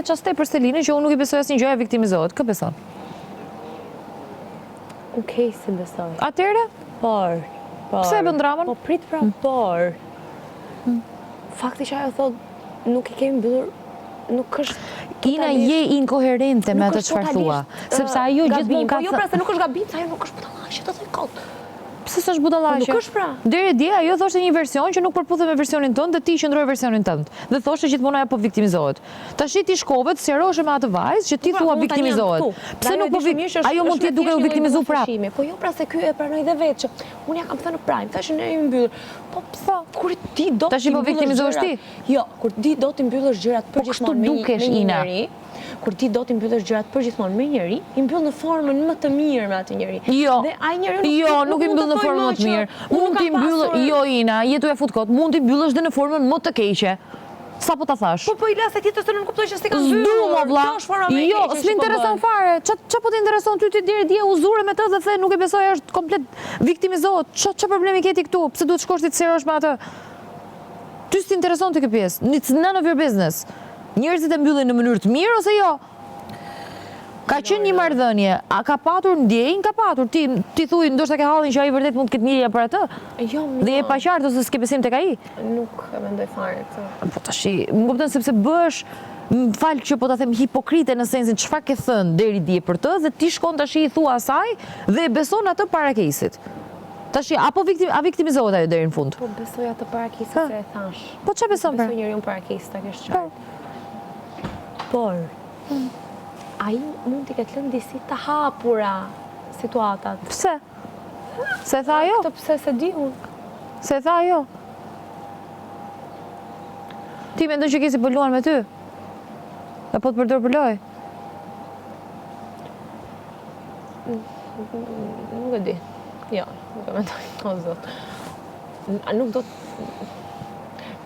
je çast tepër Selini që unë nuk i besoj asnjë gjë, viktimizohet. Kë beson? Okej, si besoj. Atëre? Por. Pse e bën dramën? Po prit pra, por. Fakti që ajo thot nuk i kemi mbyllur, nuk është Ina je inkoherente me atë çfarë thua, sepse ajo gjithmonë ka. Po jo pra se nuk është gabim, se ajo nuk është budallaqe, të thoj kot. Pse s'është budallaqe? Nuk është pra. Deri dje ajo thoshte një version që nuk përputhet me versionin tënd dhe ti qëndroi versionin tënd. Dhe thoshte gjithmonë ajo po viktimizohet. Tash ti shkove të sqarohesh me atë vajzë që ti thua viktimizohet. Pse nuk po ajo mund të jetë duke u viktimizuar prapë. Po jo pra se ky e pranoi dhe vetë që unë ja kam thënë në prime, thashë ne i mbyll. Po pse kur ti do të viktimizohesh ti? Jo, kur ti do të mbyllësh gjërat përgjithmonë me një njeri. Kur ti do t'i mbyllësh gjërat përgjithmonë me njëri, i mbyll në formën më të mirë me atë njeri. Jo, dhe ai njeri nuk i mbyll në formën më të mirë. Mund t'i mbyllësh, jo Ina, jetu e fut kot, mund t'i mbyllësh dhe në formën më të keqe. Sa po ta thash? Po i lasë tjetër se nuk kuptoj që s'e ka mbyllur. Zdu, vlla. Jo, s'më intereson fare. Ç'a po të intereson ty ti deri dje uzure me të dhe the nuk e besoj, është komplet viktimizohet. Ç'a problemi ke ti këtu? Pse duhet shkosh ti të serosh me atë? Ty s'ti intereson ti kjo pjesë. It's none of your business. Njerëzit e mbyllin në mënyrë të mirë ose jo? Ka qenë një marrëdhënie, a ka patur ndjenjë, ka patur. Ti thuj ndoshta ke hallin që ai vërtet mund të ketë mirëja për atë? Jo. Dhe je pa qartë ose s'ke besim tek ai? Nuk e mendoj fare këtë. Po tash, më kupton sepse bësh, fal që po ta them hipokrite në sensin çfarë ke thënë deri dje për të dhe ti shkon tash i thua asaj dhe e beson atë para kesit. Tash apo viktimizohet ajo deri në fund? Po besoj atë para kesit se e thash. Po ç'a beson pra? Besoj njeriu para kesit, ta kesh qartë. Por ai mund t'i ketë lënë disi të hapura situatat. Pse? Se tha ajo? Këtë pse se di unë. Se tha ajo? Ti mendon që kesi po luan me ty? E po të përdor për lojë? Nuk e di. Jo, nuk e mendoj. O zot. Nuk do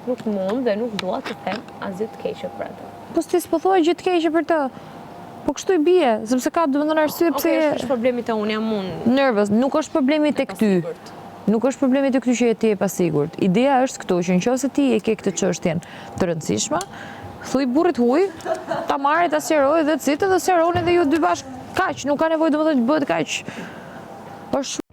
nuk mund dhe nuk dua të them asgjë të keqe për atë. Po s'ti s'po thuaj gjë të keqe për të. Po kështu i bie, sepse ka domethënë arsye pse është problemi te unë, jam unë. Nervës, nuk është problemi tek ty. Nuk është problemi tek ty që je ti e pasigurt. Ideja është këtu që nëse ti e ke këtë çështjen të rëndësishme, thuj burrit huaj, ta marrë, ta sqaroj dhe të citë dhe sqaroni dhe ju dy bashkë kaq, nuk ka nevojë domethënë të bëhet kaq. Është